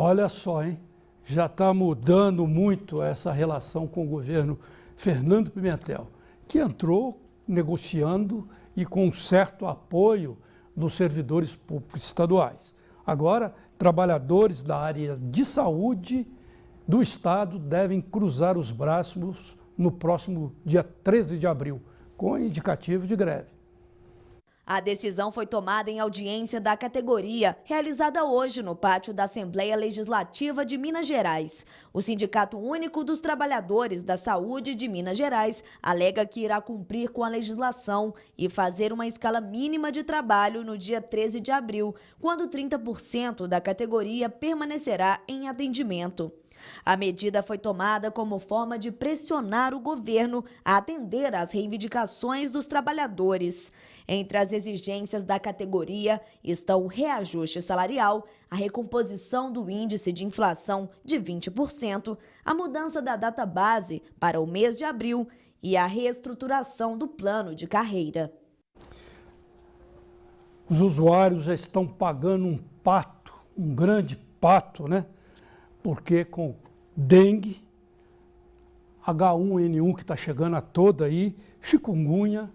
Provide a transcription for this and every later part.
Olha só, hein? Já está mudando muito essa relação com o governo Fernando Pimentel, que entrou negociando e com um certo apoio dos servidores públicos estaduais. Agora, trabalhadores da área de saúde do Estado devem cruzar os braços no próximo dia 13 de abril, com indicativo de greve. A decisão foi tomada em audiência da categoria, realizada hoje no pátio da Assembleia Legislativa de Minas Gerais. O Sindicato Único dos Trabalhadores da Saúde de Minas Gerais alega que irá cumprir com a legislação e fazer uma escala mínima de trabalho no dia 13 de abril, quando 30% da categoria permanecerá em atendimento. A medida foi tomada como forma de pressionar o governo a atender às reivindicações dos trabalhadores. Entre as exigências da categoria estão o reajuste salarial, a recomposição do índice de inflação de 20%, a mudança da data base para o mês de abril e a reestruturação do plano de carreira. Os usuários já estão pagando um pato, um grande pato, né? Porque com dengue, H1N1 que está chegando a toda aí, chikungunya,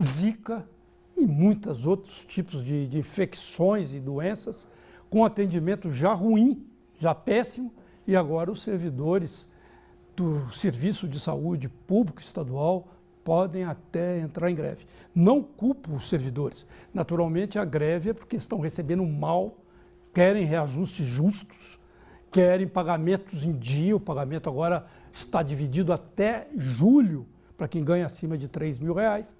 zika e muitos outros tipos de infecções e doenças, com atendimento já ruim, já péssimo, e agora os servidores do Serviço de Saúde Público Estadual podem até entrar em greve. Não culpo os servidores. Naturalmente a greve é porque estão recebendo mal, querem reajustes justos, querem pagamentos em dia. O pagamento agora está dividido até julho, para quem ganha acima de R$3.000.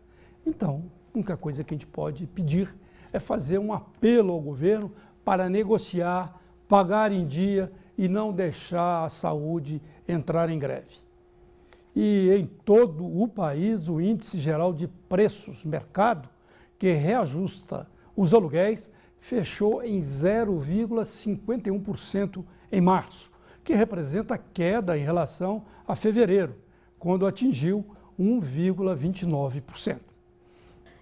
Então, a única coisa que a gente pode pedir é fazer um apelo ao governo para negociar, pagar em dia e não deixar a saúde entrar em greve. E em todo o país, o Índice Geral de Preços Mercado, que reajusta os aluguéis, fechou em 0,51% em março, que representa queda em relação a fevereiro, quando atingiu 1,29%.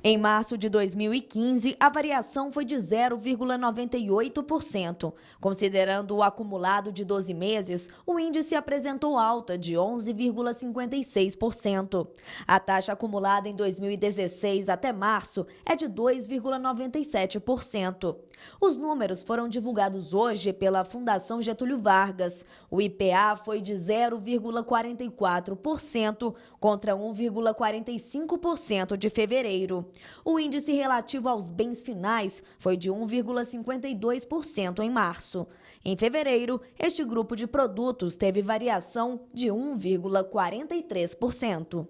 Em março de 2015, a variação foi de 0,98%. Considerando o acumulado de 12 meses, o índice apresentou alta de 11,56%. A taxa acumulada em 2016 até março é de 2,97%. Os números foram divulgados hoje pela Fundação Getúlio Vargas. O IPA foi de 0,44% contra 1,45% de fevereiro. O índice relativo aos bens finais foi de 1,52% em março. Em fevereiro, este grupo de produtos teve variação de 1,43%.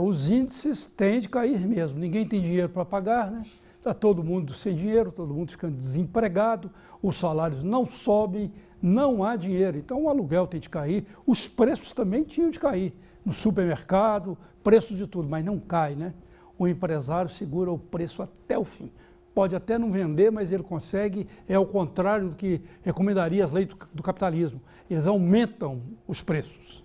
Os índices têm de cair mesmo. Ninguém tem dinheiro para pagar, né? Está todo mundo sem dinheiro, todo mundo ficando desempregado, os salários não sobem, não há dinheiro. Então o aluguel tem de cair, os preços também tinham de cair. No supermercado, preço de tudo, mas não cai, né? O empresário segura o preço até o fim. Pode até não vender, mas ele consegue, é ao contrário do que recomendaria as leis do capitalismo. Eles aumentam os preços.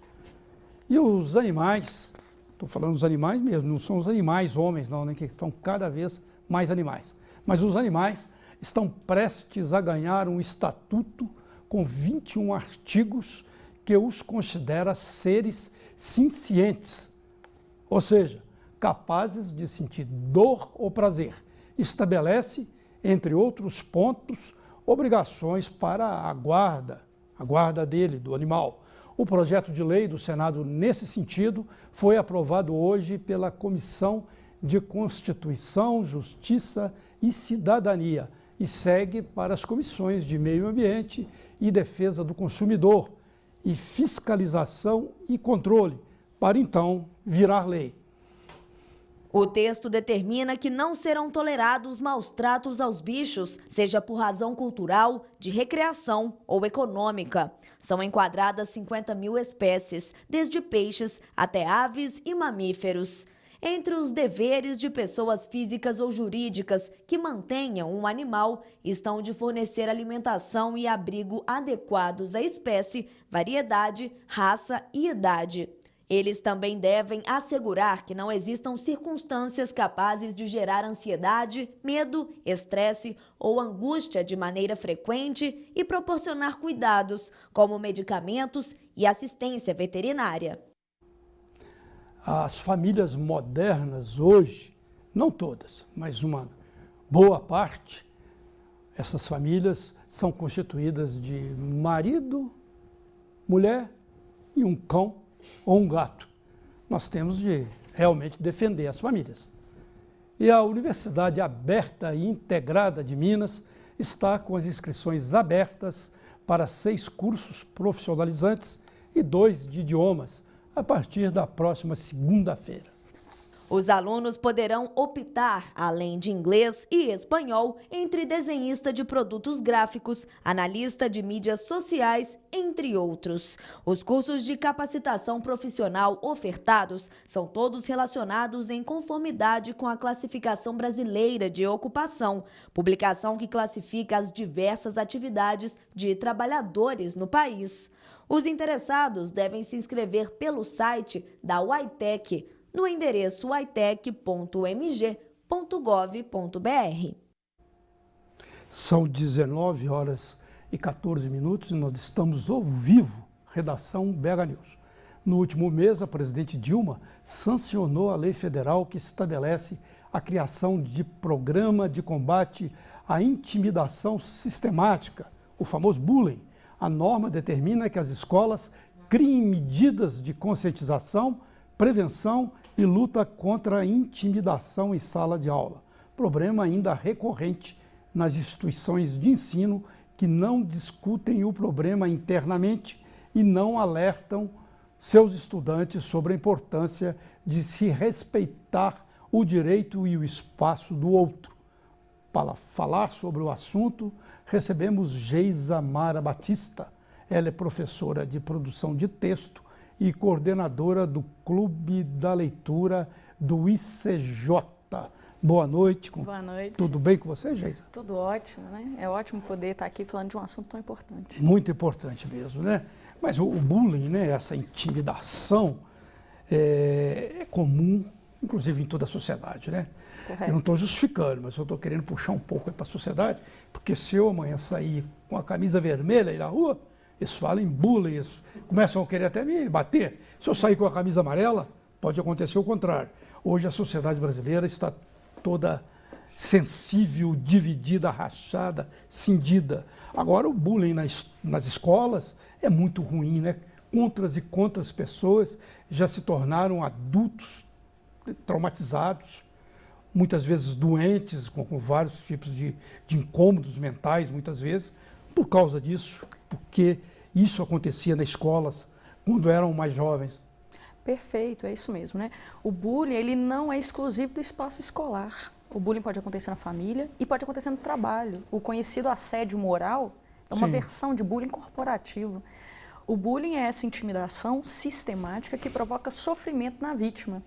E os animais, estou falando dos animais mesmo, não são os animais homens não, né, que estão cada vez mais animais. Mas os animais estão prestes a ganhar um estatuto com 21 artigos que os considera seres sencientes, ou seja, capazes de sentir dor ou prazer. Estabelece, entre outros pontos, obrigações para a guarda dele, do animal. O projeto de lei do Senado, nesse sentido, foi aprovado hoje pela Comissão de Constituição, Justiça e Cidadania e segue para as comissões de Meio Ambiente e Defesa do Consumidor e Fiscalização e Controle, para então virar lei. O texto determina que não serão tolerados maus tratos aos bichos, seja por razão cultural, de recreação ou econômica. São enquadradas 50.000 espécies, desde peixes até aves e mamíferos. Entre os deveres de pessoas físicas ou jurídicas que mantenham um animal estão o de fornecer alimentação e abrigo adequados à espécie, variedade, raça e idade. Eles também devem assegurar que não existam circunstâncias capazes de gerar ansiedade, medo, estresse ou angústia de maneira frequente e proporcionar cuidados, como medicamentos e assistência veterinária. As famílias modernas hoje, não todas, mas uma boa parte, essas famílias são constituídas de marido, mulher e um cão ou um gato. Nós temos de realmente defender as famílias. E a Universidade Aberta e Integrada de Minas está com as inscrições abertas para 6 cursos profissionalizantes e 2 de idiomas, a partir da próxima segunda-feira. Os alunos poderão optar, além de inglês e espanhol, entre desenhista de produtos gráficos, analista de mídias sociais, entre outros. Os cursos de capacitação profissional ofertados são todos relacionados em conformidade com a Classificação Brasileira de Ocupação, publicação que classifica as diversas atividades de trabalhadores no país. Os interessados devem se inscrever pelo site da UAITEC, no endereço uaitec.mg.gov.br. São 19 horas e 14 minutos e nós estamos ao vivo, redação BH News. No último mês, a presidente Dilma sancionou a lei federal que estabelece a criação de programa de combate à intimidação sistemática, o famoso bullying. A norma determina que as escolas criem medidas de conscientização, prevenção e luta contra a intimidação em sala de aula. Problema ainda recorrente nas instituições de ensino que não discutem o problema internamente e não alertam seus estudantes sobre a importância de se respeitar o direito e o espaço do outro. Para falar sobre o assunto, recebemos Geisa Mara Batista. Ela é professora de produção de texto e coordenadora do Clube da Leitura do ICJ. Boa noite. Boa noite. Tudo bem com você, Geisa? Tudo ótimo, né? É ótimo poder estar aqui falando de um assunto tão importante. Muito importante mesmo, né? Mas o bullying, né, essa intimidação, é comum, inclusive em toda a sociedade, né? Correto. Eu não estou justificando, mas eu estou querendo puxar um pouco para a sociedade, porque se eu amanhã sair com a camisa vermelha aí na rua, eles falam em bullying, eles começam a querer até me bater. Se eu sair com a camisa amarela, pode acontecer o contrário. Hoje a sociedade brasileira está toda sensível, dividida, rachada, cindida. Agora o bullying nas escolas é muito ruim, né? Quantas e quantas pessoas já se tornaram adultos traumatizados, muitas vezes doentes, com vários tipos de incômodos mentais, muitas vezes, por causa disso, porque isso acontecia nas escolas quando eram mais jovens. Perfeito, é isso mesmo, né? O bullying, ele não é exclusivo do espaço escolar. O bullying pode acontecer na família e pode acontecer no trabalho. O conhecido assédio moral é uma versão de bullying corporativo. O bullying é essa intimidação sistemática que provoca sofrimento na vítima.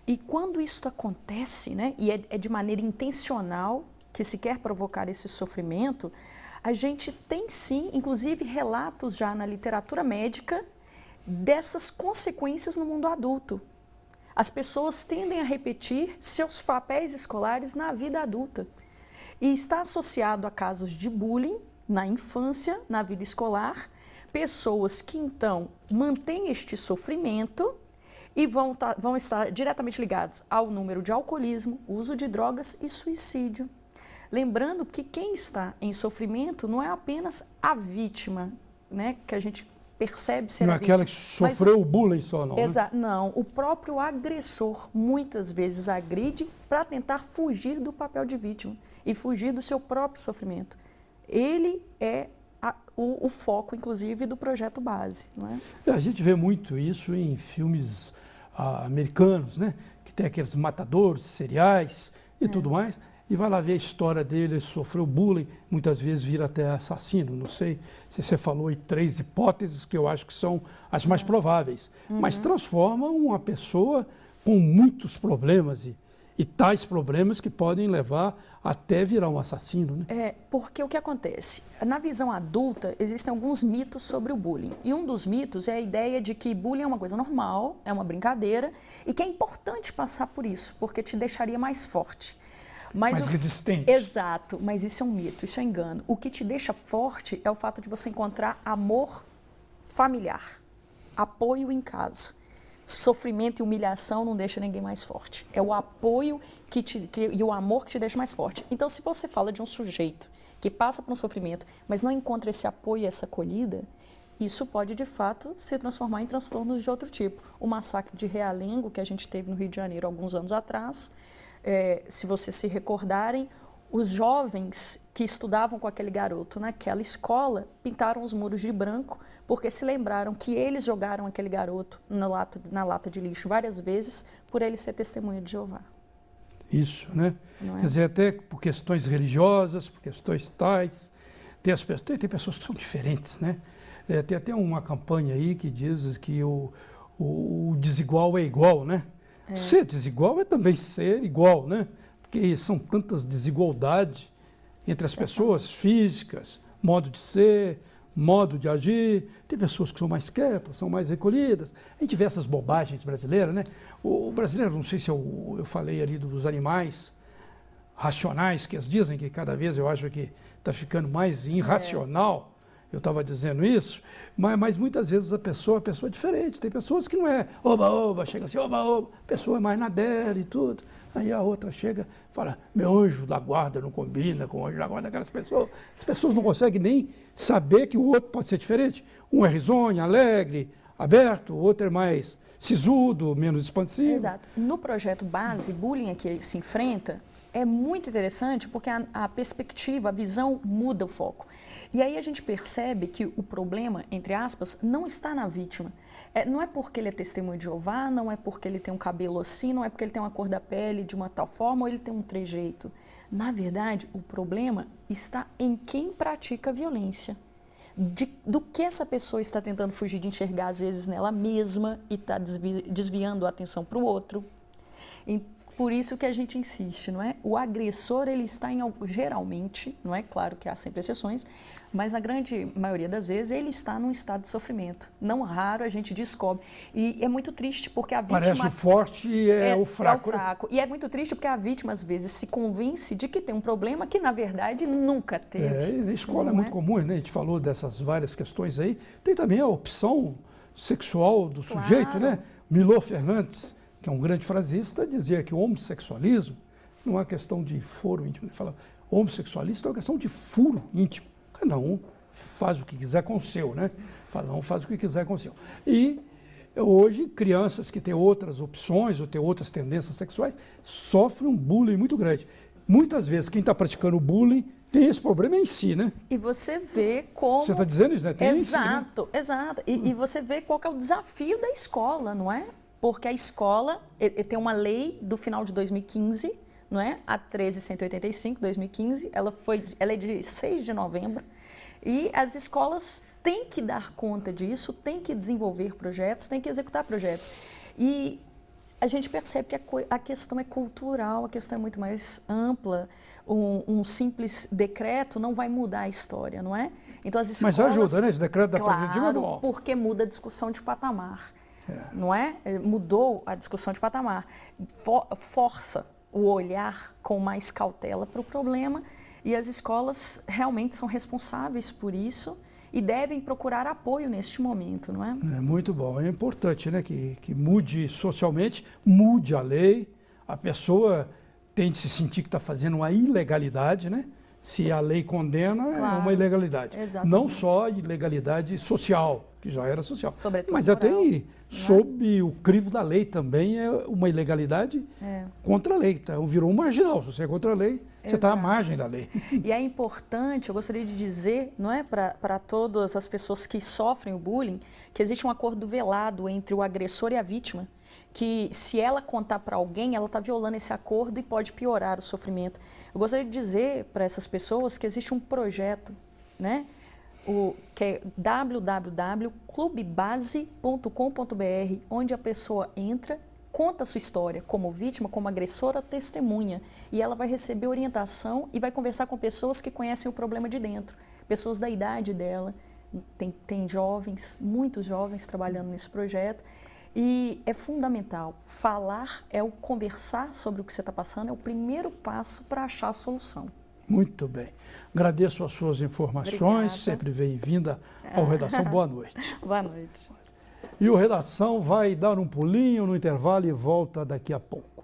E quando isso acontece, né, e é de maneira intencional que se quer provocar esse sofrimento, a gente tem sim, inclusive, relatos já na literatura médica dessas consequências no mundo adulto. As pessoas tendem a repetir seus papéis escolares na vida adulta. E está associado a casos de bullying na infância, na vida escolar, pessoas que então mantêm este sofrimento e vão estar diretamente ligados ao número de alcoolismo, uso de drogas e suicídio. Lembrando que quem está em sofrimento não é apenas a vítima, né, que a gente percebe ser a vítima. Não é aquela que sofreu o bullying só, não, né? Não, o próprio agressor muitas vezes agride para tentar fugir do papel de vítima e fugir do seu próprio sofrimento. Ele é o foco, inclusive, do projeto base. Não é? A gente vê muito isso em filmes americanos, né? Que tem aqueles matadores seriais e tudo mais. E vai lá ver a história dele, ele sofreu bullying, muitas vezes vira até assassino. Não sei se você falou aí 3 hipóteses que eu acho que são as mais prováveis. Mas transforma uma pessoa com muitos problemas e tais problemas que podem levar até virar um assassino, né? Porque o que acontece? Na visão adulta, existem alguns mitos sobre o bullying. E um dos mitos é a ideia de que bullying é uma coisa normal, é uma brincadeira, e que é importante passar por isso, porque te deixaria mais forte. Mais resistente. Exato, mas isso é um mito, isso é um engano. O que te deixa forte é o fato de você encontrar amor familiar, apoio em casa. Sofrimento e humilhação não deixa ninguém mais forte. É o apoio e o amor que te deixa mais forte. Então, se você fala de um sujeito que passa por um sofrimento, mas não encontra esse apoio e essa acolhida, isso pode, de fato, se transformar em transtornos de outro tipo. O massacre de Realengo, que a gente teve no Rio de Janeiro alguns anos atrás, se vocês se recordarem, os jovens que estudavam com aquele garoto naquela escola pintaram os muros de branco porque se lembraram que eles jogaram aquele garoto na lata de lixo várias vezes por ele ser testemunha de Jeová. Isso, né? Não é? Quer dizer, até por questões religiosas, por questões tais. Tem pessoas que são diferentes, né? Tem até uma campanha aí que diz que o desigual é igual, né? Ser desigual é também ser igual, né? Porque são tantas desigualdades entre as pessoas físicas, modo de ser, modo de agir. Tem pessoas que são mais quietas, são mais recolhidas. A gente vê essas bobagens brasileiras, né? O brasileiro, não sei se eu falei ali dos animais racionais, que eles dizem que cada vez eu acho que está ficando mais irracional. Eu estava dizendo isso, mas muitas vezes a pessoa é diferente. Tem pessoas que não é oba-oba, chega assim, oba-oba. A pessoa é mais na dela e tudo. Aí a outra chega e fala, meu anjo da guarda não combina com o anjo da guarda daquelas pessoas. As pessoas não conseguem nem saber que o outro pode ser diferente. Um é risonho, alegre, aberto, o outro é mais sisudo, menos expansivo. Exato. No projeto base, Bullying Aqui Se Enfrenta, é muito interessante porque a perspectiva, a visão muda o foco. E aí a gente percebe que o problema, entre aspas, não está na vítima. Não é porque ele é testemunho de Jeová, não é porque ele tem um cabelo assim, não é porque ele tem uma cor da pele de uma tal forma ou ele tem um trejeito. Na verdade, o problema está em quem pratica a violência. Do que essa pessoa está tentando fugir de enxergar, às vezes, nela mesma e está desviando a atenção para o outro. Por isso que a gente insiste, não é? O agressor, ele está geralmente, não é? Claro que há sempre exceções, mas na grande maioria das vezes ele está num estado de sofrimento. Não raro a gente descobre. E é muito triste porque a vítima... Parece o forte e é o fraco. É o fraco. E é muito triste porque a vítima, às vezes, se convence de que tem um problema que, na verdade, nunca teve. Na escola é muito comum, né? A gente falou dessas várias questões aí. Tem também a opção sexual do sujeito, né? Milor Fernandes, que é um grande frasista, dizia que o homossexualismo não é uma questão de foro íntimo. Ele fala, homossexualista é uma questão de furo íntimo. Cada um faz o que quiser com o seu, né? Cada um faz o que quiser com o seu. E hoje, crianças que têm outras opções ou têm outras tendências sexuais sofrem um bullying muito grande. Muitas vezes, quem está praticando bullying tem esse problema em si, né? E você vê como... Você está dizendo isso, né? Tem Exato, em si, né? exato. E você vê qual que é o desafio da escola, não é? Porque a escola tem uma lei do final de 2015, não é? A 13.185, 2015, ela é de 6 de novembro, e as escolas têm que dar conta disso, têm que desenvolver projetos, têm que executar projetos. E a gente percebe que a questão é cultural, a questão é muito mais ampla. Um simples decreto não vai mudar a história, não é? Então as escolas... Mas ajuda, né? Esse decreto da presidente Claro, porque muda a discussão de patamar. Não é? Mudou a discussão de patamar, força o olhar com mais cautela para o problema e as escolas realmente são responsáveis por isso e devem procurar apoio neste momento, não é? É muito bom, é importante, né, que mude socialmente, mude a lei, a pessoa tem de se sentir que está fazendo uma ilegalidade, né? Se a lei condena, Claro, é uma ilegalidade. exatamente. Não só a ilegalidade social, que já era social, Sobretudo mas até moral, sob o crivo da lei também é uma ilegalidade contra a lei. Então virou um marginal. Se você é contra a lei, você está à margem da lei. E é importante, eu gostaria de dizer, não é, para todas as pessoas que sofrem o bullying, que existe um acordo velado entre o agressor e a vítima, que se ela contar para alguém, ela está violando esse acordo e pode piorar o sofrimento. Eu gostaria de dizer para essas pessoas que existe um projeto, né, que é www.clubebase.com.br, onde a pessoa entra, conta a sua história como vítima, como agressora, testemunha. E ela vai receber orientação e vai conversar com pessoas que conhecem o problema de dentro, pessoas da idade dela. Tem jovens, muitos jovens trabalhando nesse projeto. E é fundamental. Falar é o conversar sobre o que você está passando, é o primeiro passo para achar a solução. Muito bem. Agradeço as suas informações, Obrigada. sempre bem-vinda ao Redação. Boa noite. Boa noite. E o Redação vai dar um pulinho no intervalo e volta daqui a pouco.